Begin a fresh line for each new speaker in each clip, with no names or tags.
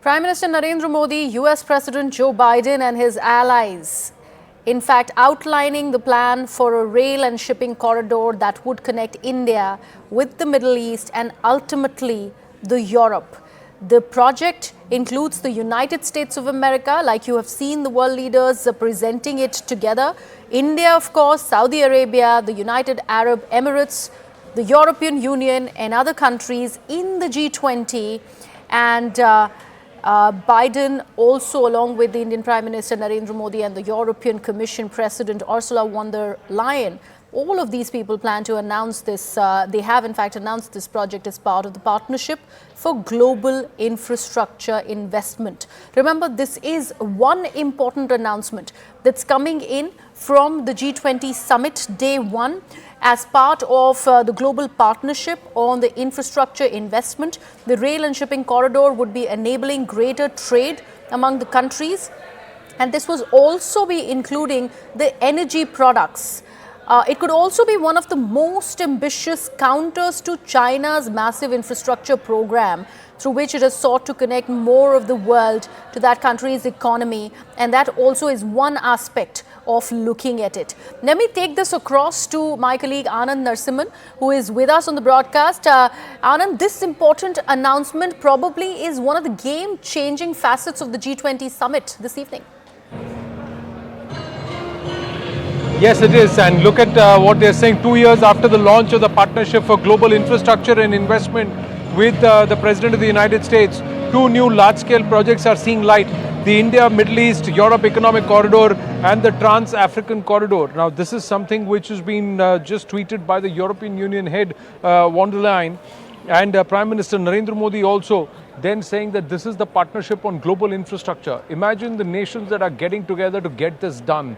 Prime Minister Narendra Modi, US President Joe Biden and his allies, in fact, outlining the plan for a rail and shipping corridor that would connect India with the Middle East and ultimately the Europe. The project includes the United States of America, like you have seen the world leaders presenting it together. India, of course, Saudi Arabia, the United Arab Emirates, the European Union and other countries in the G20. And Biden also, along with the Indian Prime Minister Narendra Modi and the European Commission President Ursula von der Leyen, all of these people plan to announce this. They have, in fact, announced this project as part of the Partnership for Global Infrastructure Investment. Remember, this is one important announcement that's coming in from the G20 Summit Day 1 as part of the global partnership on the infrastructure investment. The rail and shipping corridor would be enabling greater trade among the countries, and this was also be including the energy products. It could also be one of the most ambitious counters to China's massive infrastructure program, through which it has sought to connect more of the world to that country's economy. And that also is one aspect of looking at it. Let me take this across to my colleague Anand Narsimhan, who is with us on the broadcast. Anand, this important announcement probably is one of the game-changing facets of the G20 summit this evening.
Yes, it is. And look at what they're saying 2 years after the launch of the Partnership for Global Infrastructure and Investment with the President of the United States. 2 new large-scale projects are seeing light. The India, Middle East, Europe Economic Corridor and the Trans-African Corridor. Now, this is something which has been just tweeted by the European Union head, von der Leyen, and Prime Minister Narendra Modi also then saying that this is the partnership on global infrastructure. Imagine the nations that are getting together to get this done.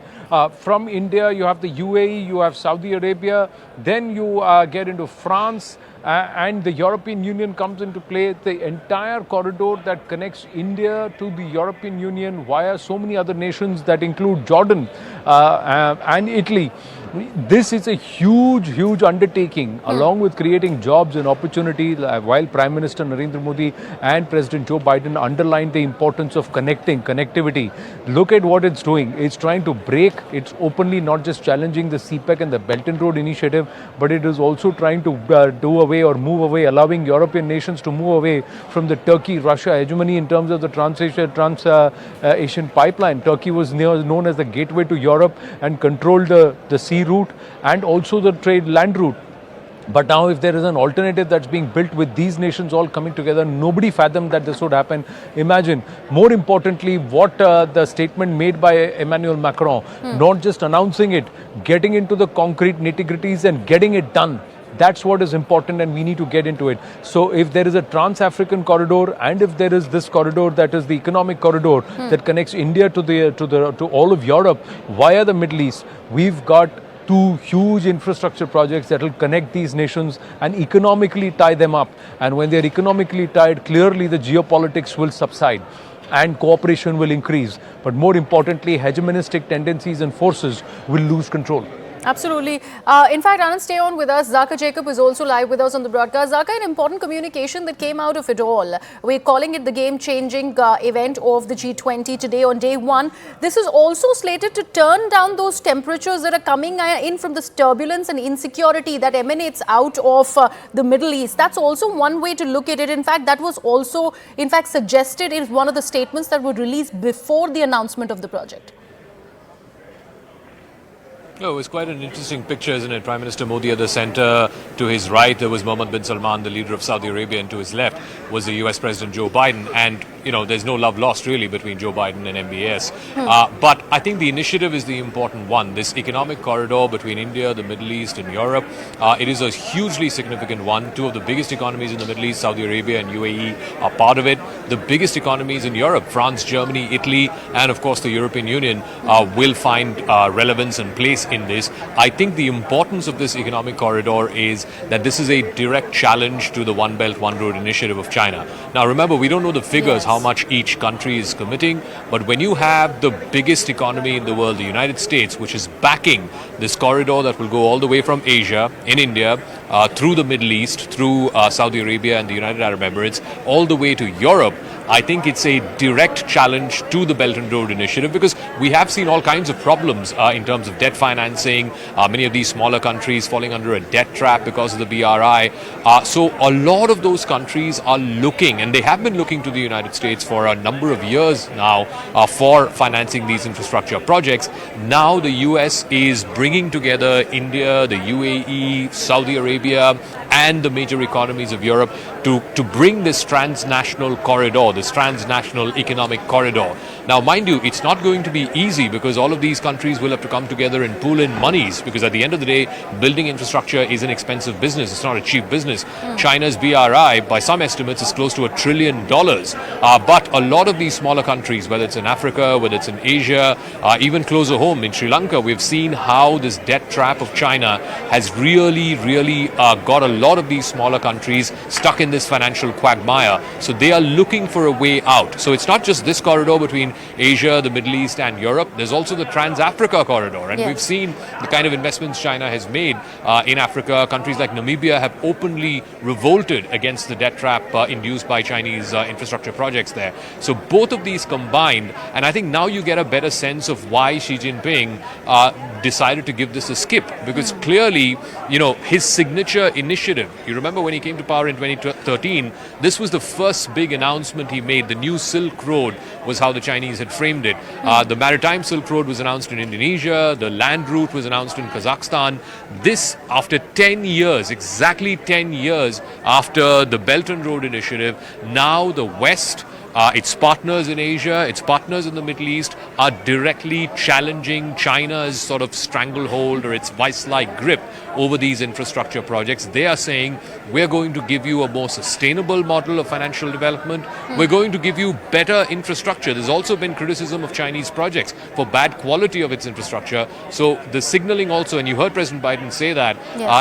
From India, you have the UAE, you have Saudi Arabia, then you get into France, and the European Union comes into play. The entire corridor that connects India to the European Union via so many other nations that include Jordan and Italy. This is a huge undertaking, along with creating jobs and opportunity, while Prime Minister Narendra Modi and President Joe Biden underlined the importance of connectivity. Look at what it's doing. It's trying to break. It's openly not just challenging the CPEC and the Belt and Road Initiative, but it is also trying to move away, allowing European nations to move away from the Turkey-Russia hegemony in terms of the Trans-Asian pipeline. Turkey was known as the gateway to Europe and controlled the sea route and also the land route. But now if there is an alternative that's being built with these nations all coming together, nobody fathomed that this would happen. Imagine, more importantly, what the statement made by Emmanuel Macron, not just announcing it, getting into the concrete nitty-gritties and getting it done. That's what is important, and we need to get into it. So if there is a Trans-African corridor, and if there is this corridor that is the economic corridor that connects India to all of Europe via the Middle East, we've got 2 huge infrastructure projects that will connect these nations and economically tie them up. And when they're economically tied, clearly the geopolitics will subside and cooperation will increase. But more importantly, hegemonistic tendencies and forces will lose control.
Absolutely. In fact, Anand, stay on with us. Zaka Jacob is also live with us on the broadcast. Zaka, an important communication that came out of it all. We're calling it the game-changing event of the G20 today on day 1. This is also slated to turn down those temperatures that are coming in from this turbulence and insecurity that emanates out of the Middle East. That's also one way to look at it. In fact, that was also, suggested in one of the statements that were released before the announcement of the project.
Oh, it was quite an interesting picture, isn't it? Prime Minister Modi at the center. To his right, there was Mohammed bin Salman, the leader of Saudi Arabia, and to his left was the US President Joe Biden. And, there's no love lost really between Joe Biden and MBS. But I think the initiative is the important one. This economic corridor between India, the Middle East and Europe, it is a hugely significant one. 2 of the biggest economies in the Middle East, Saudi Arabia and UAE, are part of it. The biggest economies in Europe, France, Germany, Italy, and of course the European Union will find relevance and place in this. I think the importance of this economic corridor is that this is a direct challenge to the One Belt, One Road initiative of China. Now remember, we don't know the figures, how much each country is committing, but when you have the biggest economy in the world, the United States, which is backing this corridor that will go all the way from Asia, in India, through the Middle East, through Saudi Arabia and the United Arab Emirates, all the way to Europe, I think it's a direct challenge to the Belt and Road Initiative, because we have seen all kinds of problems in terms of debt financing, many of these smaller countries falling under a debt trap because of the BRI. So a lot of those countries are looking, and they have been looking to the United States for a number of years now for financing these infrastructure projects. Now the US is bringing together India, the UAE, Saudi Arabia, and the major economies of Europe to bring this transnational corridor, this transnational economic corridor. Now, mind you, it's not going to be easy, because all of these countries will have to come together and pool in monies, because at the end of the day, building infrastructure is an expensive business. It's not a cheap business. China's BRI, by some estimates, is close to $1 trillion. But a lot of these smaller countries, whether it's in Africa, whether it's in Asia, even closer home in Sri Lanka, we've seen how this debt trap of China has really got a lot of these smaller countries stuck in this financial quagmire. So they are looking for a way out. So it's not just this corridor between Asia, the Middle East and Europe. There's also the Trans-Africa corridor. And we've seen the kind of investments China has made in Africa. Countries like Namibia have openly revolted against the debt trap induced by Chinese infrastructure projects there. So both of these combined, and I think now you get a better sense of why Xi Jinping decided to give this a skip, because clearly, you know, his signature initiative, you remember when he came to power in 2013, this was the first big announcement he made. The new Silk Road was how the Chinese had framed it. The Maritime Silk Road was announced in Indonesia. The land route was announced in Kazakhstan. This, after 10 years, exactly 10 years after the Belt and Road Initiative, now the West, its partners in Asia, its partners in the Middle East, are directly challenging China's sort of stranglehold or its vice-like grip over these infrastructure projects. They are saying, we're going to give you a more sustainable model of financial development. We're going to give you better infrastructure. There's also been criticism of Chinese projects for bad quality of its infrastructure. So the signaling also, and you heard President Biden say that,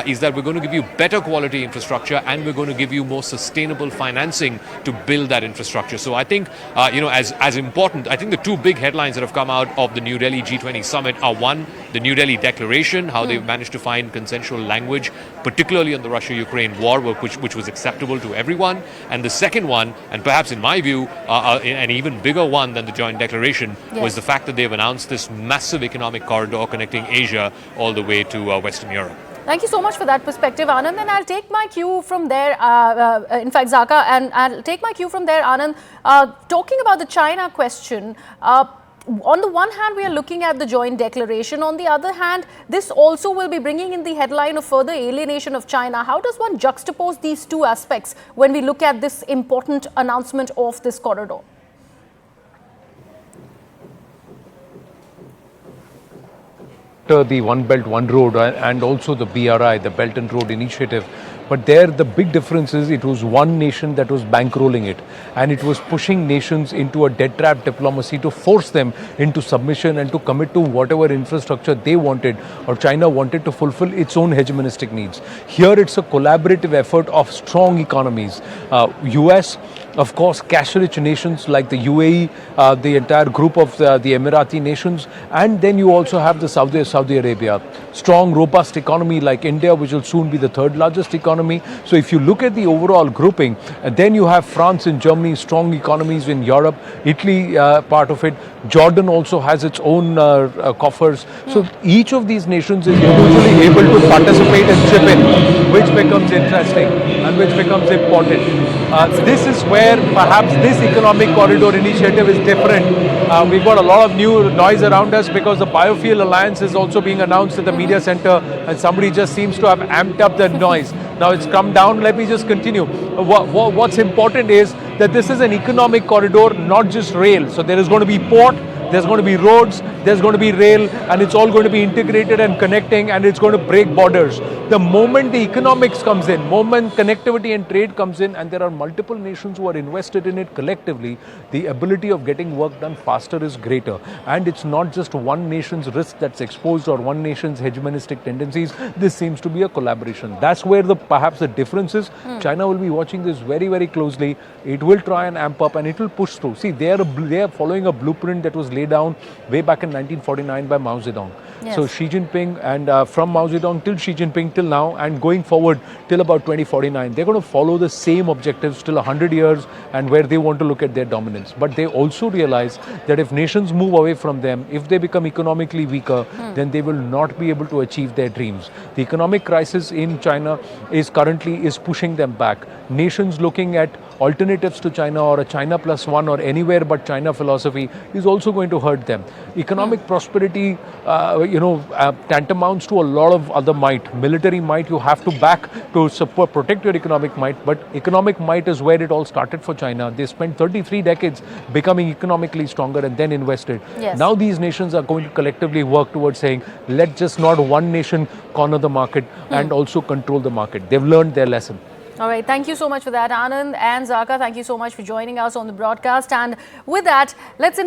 is that we're going to give you better quality infrastructure, and we're going to give you more sustainable financing to build that infrastructure. So I think, as important, I think the two big headlines that have come out of the New Delhi G20 summit are, one, the New Delhi Declaration, how they've managed to find consensual language, particularly on the Russia-Ukraine war, which was acceptable to everyone. And the second one, and perhaps in my view, an even bigger one than the joint declaration, was the fact that they've announced this massive economic corridor connecting Asia all the way to Western Europe.
Thank you so much for that perspective, Anand. And I'll take my cue from there, in fact, Zaka, and I'll take my cue from there, Anand. Talking about the China question, on the one hand, we are looking at the joint declaration. On the other hand, this also will be bringing in the headline of further alienation of China. How does one juxtapose these two aspects when we look at this important announcement of this corridor?
The One Belt, One Road, and also the BRI, the Belt and Road Initiative. But there, the big difference is it was one nation that was bankrolling it, and it was pushing nations into a debt trap diplomacy to force them into submission and to commit to whatever infrastructure they wanted or China wanted to fulfill its own hegemonistic needs. Here, it's a collaborative effort of strong economies. US, of course, cash-rich nations like the UAE, the entire group of the Emirati nations, and then you also have the Saudi Arabia. Strong, robust economy like India, which will soon be the third largest economy. So if you look at the overall grouping, then you have France and Germany, strong economies in Europe, Italy part of it. Jordan also has its own coffers. So each of these nations is usually able to participate and chip in, which becomes interesting and which becomes important. This is where perhaps this economic corridor initiative is different. We've got a lot of new noise around us because the Biofuel Alliance is also being announced at the media center, and somebody just seems to have amped up the noise. Now it's come down. Let me just continue. What's important is that this is an economic corridor, not just rail. So there is going to be port, there's going to be roads, there's going to be rail, and it's all going to be integrated and connecting, and it's going to break borders. The moment the economics comes in, moment connectivity and trade comes in, and there are multiple nations who are invested in it collectively, the ability of getting work done faster is greater. And it's not just one nation's risk that's exposed or one nation's hegemonistic tendencies. This seems to be a collaboration. That's where perhaps the difference is. China will be watching this very, very closely. It will try and amp up, and it will push through. See, they are following a blueprint that was laid down way back in 1949 by Mao Zedong.
Yes.
So Xi Jinping, and from Mao Zedong till Xi Jinping till now, and going forward till about 2049, they're going to follow the same objectives till 100 years and where they want to look at their dominance. But they also realize that if nations move away from them, if they become economically weaker, then they will not be able to achieve their dreams. The economic crisis in China is currently pushing them back. Nations looking at alternatives to China or a China plus one or anywhere but China philosophy is also going to hurt them. Economic prosperity, tantamounts to a lot of other might. Military might you have to back to support, protect your economic might, but economic might is where it all started for China. They spent 33 decades becoming economically stronger and then invested.
Yes.
Now these nations are going to collectively work towards saying, let's just not one nation corner the market and also control the market. They've learned their lesson.
All right. Thank you so much for that, Anand and Zaka. Thank you so much for joining us on the broadcast. And with that, let's